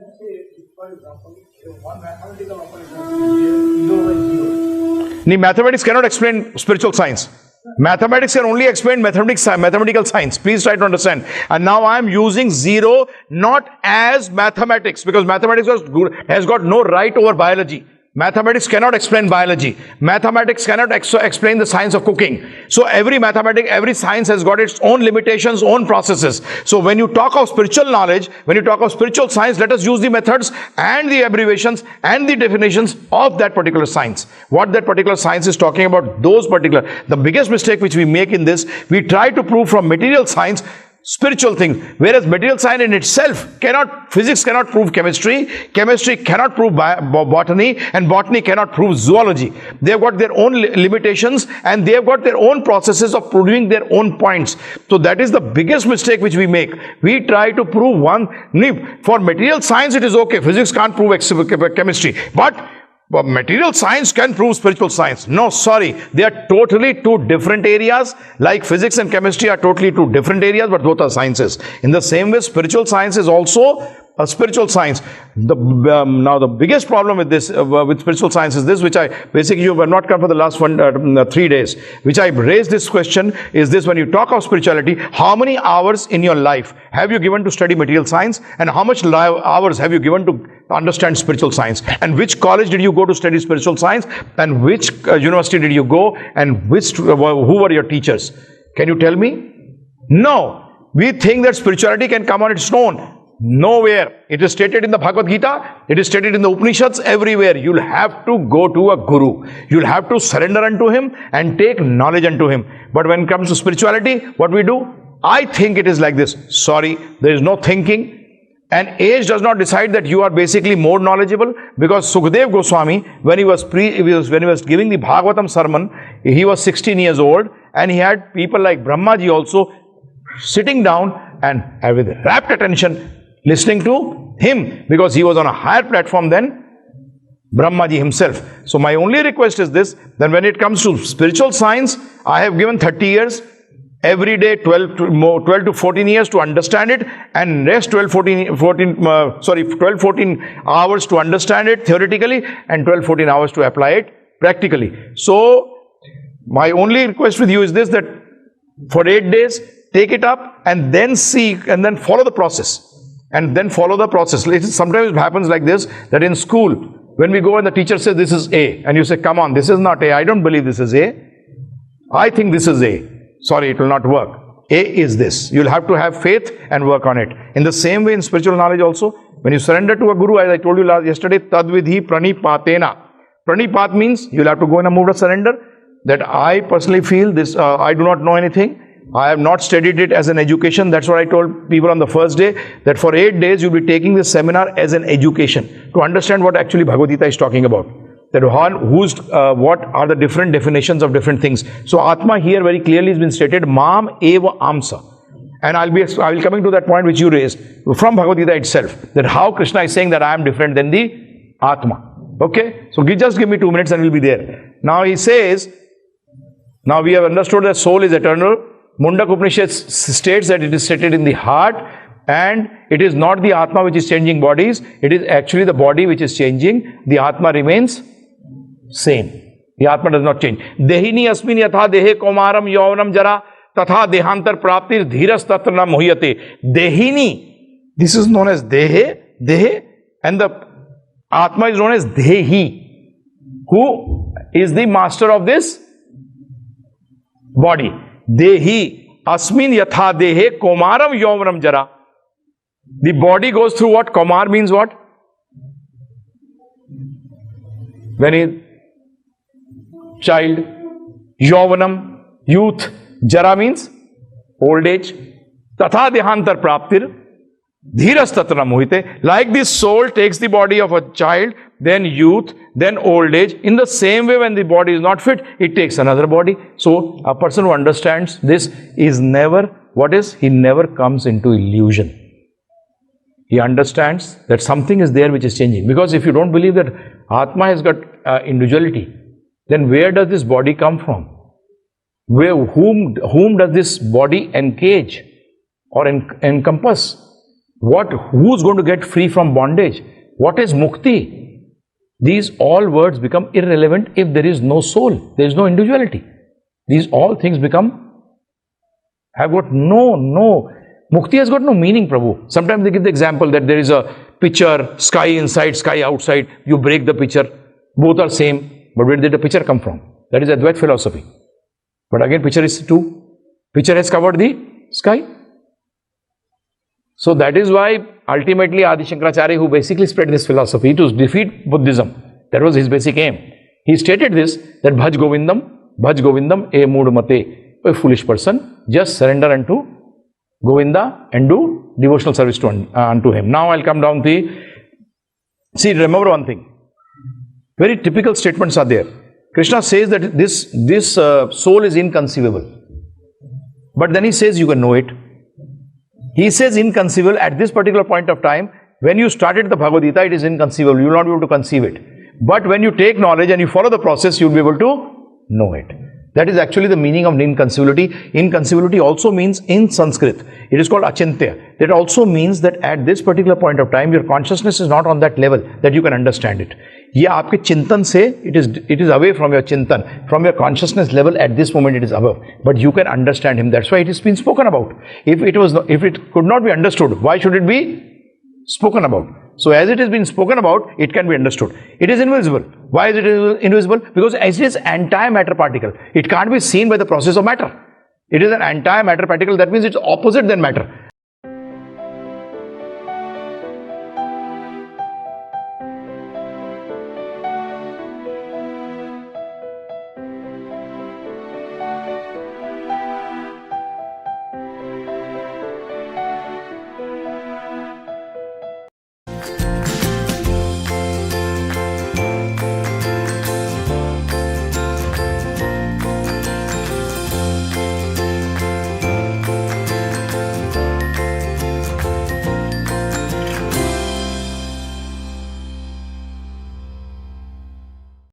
let's say, for example, one mathematical operation, 0 by 0. Mathematics cannot explain spiritual science. Mathematics can only explain mathematical science. Please try to understand. And now I am using 0 not as mathematics, because mathematics has got no right over biology. Mathematics cannot explain biology. Mathematics cannot explain the science of cooking. So every science has got its own limitations, own processes. So when you talk of spiritual knowledge, when you talk of spiritual science, let us use the methods and the abbreviations and the definitions of that particular science. What that particular science is talking about, the biggest mistake which we make in this, we try to prove from material science spiritual thing, whereas material science in itself physics cannot prove chemistry, chemistry cannot prove botany, and botany cannot prove zoology. They have got their own limitations and they have got their own processes of proving their own points. So that is the biggest mistake which we make. We try to prove for material science it is okay, physics can't prove chemistry, but material science can prove spiritual science. No, sorry. They are totally two different areas. Like physics and chemistry are totally two different areas, but both are sciences. In the same way, spiritual science is also a spiritual science. Now the biggest problem with this, with spiritual science is this, which you have not come for the last 3 days, which I raised this question, is this: when you talk of spirituality, how many hours in your life have you given to study material science, and how much hours have you given to understand spiritual science? And which college did you go to study spiritual science, and which university did you go, and who were your teachers? Can you tell me? No. We think that spirituality can come on its own. Nowhere. It is stated in the Bhagavad Gita, it is stated in the Upanishads, everywhere. You'll have to go to a guru. You'll have to surrender unto him and take knowledge unto him. But when it comes to spirituality, what we do? I think it is like this. Sorry, there is no thinking. And age does not decide that you are basically more knowledgeable, because Sukhdev Goswami, when he was giving the Bhagavatam sermon, he was 16 years old, and he had people like Brahmaji also sitting down and with rapt attention listening to him, because he was on a higher platform than Brahmaji himself. So my only request is this: then when it comes to spiritual science, I have given 30 years, every day 12 to 14 years to understand it, and rest 12-14 hours to understand it theoretically, and 12-14 hours to apply it practically. So my only request with you is this, that for 8 days, take it up and then see, and then follow the process. Sometimes it happens like this, that in school, when we go and the teacher says this is A, and you say, come on, this is not A, I don't believe this is A, I think this is A. Sorry, it will not work. A is this. You'll have to have faith and work on it. In the same way, in spiritual knowledge also, when you surrender to a guru, as I told you yesterday, tadvidhi pranipatena. Pranipat means you'll have to go in a mood of surrender, that I personally feel this, I do not know anything. I have not studied it as an education. That's what I told people on the first day, that for 8 days you'll be taking this seminar as an education to understand what actually Bhagavad Gita is talking about. That what are the different definitions of different things. So Atma here very clearly has been stated, Mam eva amsa. And I will coming to that point which you raised from Bhagavad Gita itself, that how Krishna is saying that I am different than the Atma. Okay? So just give me 2 minutes and we'll be there. Now he says, now we have understood that soul is eternal. Mundak Upanishad states that it is seated in the heart, and it is not the Atma which is changing bodies, it is actually the body which is changing. The Atma remains same. The Atma does not change. Dehini asmin yatha dehe komaram yavanam jara tatha dehantar praptir dhiras tatra na muhyate. Dehini, this is known as Dehe, and the Atma is known as Dehi, who is the master of this body. Dehi asmin yatha dehe komaram yavanam jara. The body goes through what? Komar means what? When he child, yavanam, youth, jara means old age. Tatha dehantar praptir dhiras tatra mohite. Like this soul takes the body of a child, then youth, then old age. In the same way, when the body is not fit, it takes another body. So a person who understands this is never, he never comes into illusion. He understands that something is there which is changing. Because if you don't believe that Atma has got individuality, then where does this body come from? Whom does this body engage or encompass? Who's going to get free from bondage? What is mukti? These all words become irrelevant if there is no soul, there is no individuality. These all things have got mukti has got no meaning, Prabhu. Sometimes they give the example that there is a pitcher, sky inside, sky outside, you break the pitcher, both are same, but where did the pitcher come from? That is Advait philosophy. But again, pitcher is two. Pitcher has covered the sky. So that is why ultimately Adi Shankaracharya, who basically spread this philosophy to defeat Buddhism, that was his basic aim. He stated this, that Bhaj Govindam, e mood mate, a foolish person, just surrender unto Govinda and do devotional service unto him. Now I'll come down to see, remember one thing. Very typical statements are there. Krishna says that this soul is inconceivable. But then he says you can know it. He says inconceivable at this particular point of time. When you started the Bhagavad Gita, it is inconceivable. You will not be able to conceive it. But when you take knowledge and you follow the process, you will be able to know it. That is actually the meaning of inconceivability. Inconceivability also means in Sanskrit, it is called achintya. That also means that at this particular point of time, your consciousness is not on that level that you can understand it. ये आपके चिंतन से it is away from your chintan, from your consciousness level. At this moment it is above, but you can understand him. That's why it has been spoken about. If it could not be understood, why should it be spoken about? So as it has been spoken about, it can be understood. It is invisible. Why is it invisible? Because as it is antimatter particle, it can't be seen by the process of matter. It is an antimatter particle. That means it's opposite than matter.